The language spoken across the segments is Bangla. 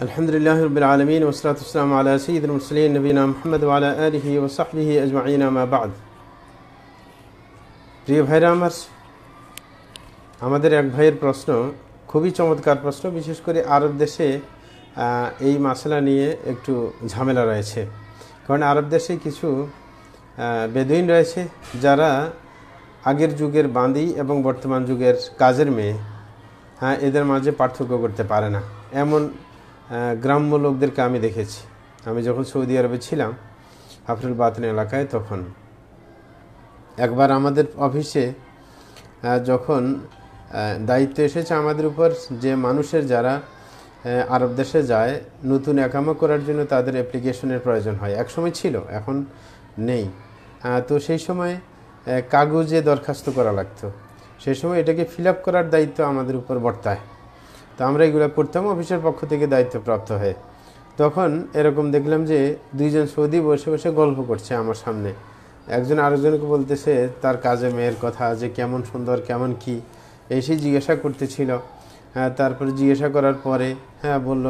আলহামদুলিল্লাহি রাব্বিল আলামিন ওয়াসসালাতু ওয়াসসালামু আলা সাইয়্যিদিল মুরসালিন নবিয়িনা মুহাম্মদ ওয়া আলা আলিহি ওয়া সাহবিহি আজমাইন আমা বা'দ। প্রিয় ভাইরা আমার, আমাদের এক ভাইয়ের প্রশ্ন খুবই চমৎকার প্রশ্ন। বিশেষ করে আরব দেশে এই মাসলা নিয়ে একটু ঝামেলা রয়েছে। কারণ আরব দেশে কিছু বেদুইন রয়েছে যারা আগের যুগের বাঁদি এবং বর্তমান যুগের কাজের মেয়ে এদের মাঝে পার্থক্য করতে পারে না, এমন গ্রাম্য লোকদেরকে আমি দেখেছি। আমি যখন সৌদি আরবে ছিলাম হাফরুল বাতন এলাকায়, তখন একবার আমাদের অফিসে যখন দায়িত্ব এসেছে আমাদের উপর যে মানুষের যারা আরব দেশে যায় নতুন একামা করার জন্য তাদের অ্যাপ্লিকেশনের প্রয়োজন হয়, একসময় ছিল, এখন নেই। তো সেই সময় কাগজে দরখাস্ত করা লাগতো। সেই সময় এটাকে ফিল আপ করার দায়িত্ব আমাদের উপর বর্তায়। তো আমরা এগুলো করতাম অফিসের পক্ষ থেকে দায়িত্বপ্রাপ্ত হয়ে। তখন এরকম দেখলাম যে দুইজন সৌদি বসে বসে গল্প করছে আমার সামনে। একজন আরেকজনকে বলতেছে তার কাজে মেয়ের কথা, যে কেমন সুন্দর, কেমন কি, এসেই জিজ্ঞাসা করতেছিল। তারপরে জিজ্ঞাসা করার পরে বলল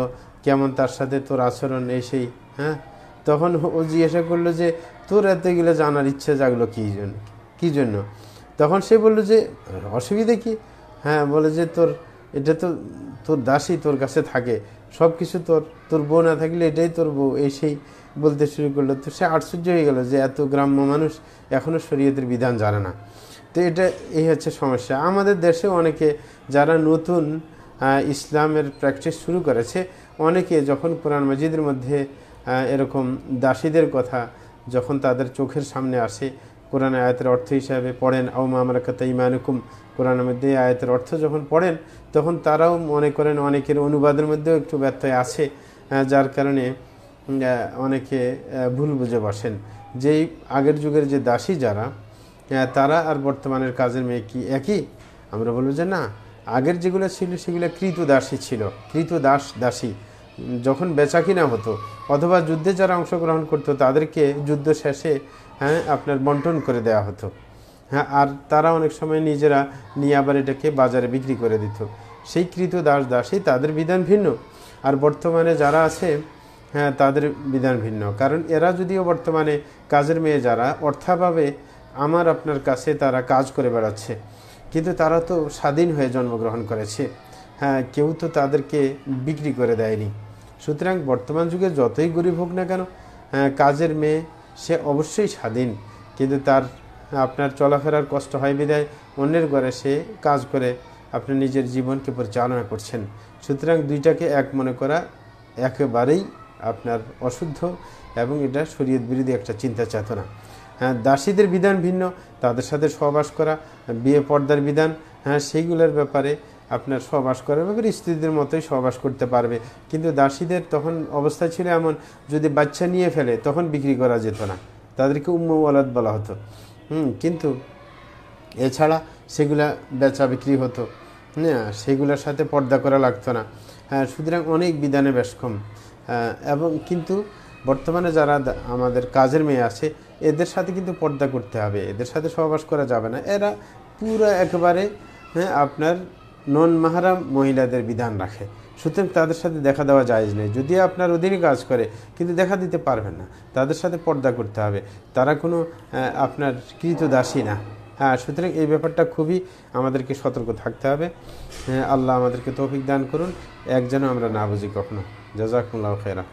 কেমন তার সাথে তোর আচরণ, সেই। তখন ও জিজ্ঞাসা করলো যে তোর এতগুলো জানার ইচ্ছে জাগলো কী জন্য? তখন সে বলল যে অসুবিধা কি? বলে যে এটা তো তোর দাসী তোর কাছে থাকে, সব কিছু তোর বউ না থাকলে এটাই তোর বউ, সেই বলতে শুরু করলো। তো সে আশ্চর্য হয়ে গেল যে এত গ্রাম্য মানুষ এখনও শরীয়তের বিধান জানে না। তো এই হচ্ছে সমস্যা। আমাদের দেশে অনেকে যারা নতুন ইসলামের প্র্যাকটিস শুরু করেছে, অনেকে যখন কোরআন মাজিদের মধ্যে এরকম দাসীদের কথা যখন তাদের চোখের সামনে আসে, কোরআন আয়াতের অর্থ হিসাবে পড়েন, আও মা মালাকাত আইমানুকুম, কোরআনের মধ্যে আয়াতের অর্থ যখন পড়েন, তখন তারাও মনে করেন অনেকের অনুবাদের মধ্যেও একটু ব্যত্যয় আছে, যার কারণে অনেকে ভুল বুঝে বসেন। যেই আগের যুগের যে দাসী যারা, তারা আর বর্তমানের কাজের মেয়ে কি একই? আমরা বলবো যে না, আগের যেগুলো ছিল সেগুলো কৃত দাসী ছিল, কৃত দাসী। যখন বেচা কিনা হতো অথবা যুদ্ধে যারা অংশগ্রহণ করতো তাদেরকে যুদ্ধ শেষে আপনার বন্টন করে দেওয়া হতো। আর তারা অনেক সময় নিজেরা নিয়ে আবার এটাকে বাজারে বিক্রি করে দিত। সেই কৃত দাসী তাদের বিধান ভিন্ন, আর বর্তমানে যারা আছে তাদের বিধান ভিন্ন। কারণ এরা যদিও বর্তমানে কাজের মেয়ে যারা অর্থাভাবে আমার আপনার কাছে তারা কাজ করে বেড়াচ্ছে, কিন্তু তারা তো স্বাধীন হয়ে জন্মগ্রহণ করেছে, কেউ তো তাদেরকে বিক্রি করে দেয়নি। সুতরাং বর্তমান যুগে যতই গরিব হোক না কেন, কাজের মেয়ে সে অবশ্যই স্বাধীন, কিন্তু তার আপনার চলাফেরার কষ্ট হয় বিধায় অন্যের ঘরে সে কাজ করে আপনার নিজের জীবনকে পরিচালনা করছেন। সুতরাং দুইটাকে এক মনে করা একেবারেই আপনার অশুদ্ধ এবং এটা শরীয়ত বিরোধী একটা চিন্তা চেতনা। দাসীদের বিধান ভিন্ন, তাদের সাথে সহবাস করা, বিয়ে পর্দার বিধান, সেইগুলোর ব্যাপারে আপনার সহবাস করার ব্যাপারে স্ত্রীদের মতোই সহবাস করতে পারবে। কিন্তু দাসীদের তখন অবস্থা ছিল এমন, যদি বাচ্চা নিয়ে ফেলে তখন বিক্রি করা যেত না, তাদেরকে উম্মু ওয়ালাদ বলা হতো। কিন্তু এছাড়া সেগুলা বেচা বিক্রি হতো, সেগুলোর সাথে পর্দা করা লাগতো না। সুতরাং অনেক বিধানে বেশ কম। এবং কিন্তু বর্তমানে যারা আমাদের কাজের মেয়ে আছে এদের সাথে কিন্তু পর্দা করতে হবে, এদের সাথে সহবাস করা যাবে না। এরা পুরো একেবারে আপনার নন মাহরাম মহিলাদের বিধান রাখে। সুতরাং তাদের সাথে দেখা দেওয়া জায়েজ নেই। যদি আপনার অধীনে কাজ করে কিন্তু দেখা দিতে পারবেন না, তাদের সাথে পর্দা করতে হবে। তারা কোনো আপনার কৃত দাসী না। সুতরাং এই ব্যাপারটা খুবই আমাদেরকে সতর্ক থাকতে হবে। আল্লাহ আমাদেরকে তৌফিক দান করুন, যেন আমরা না বুঝি কখনো। জাযাকুমুল্লাহু খায়রা।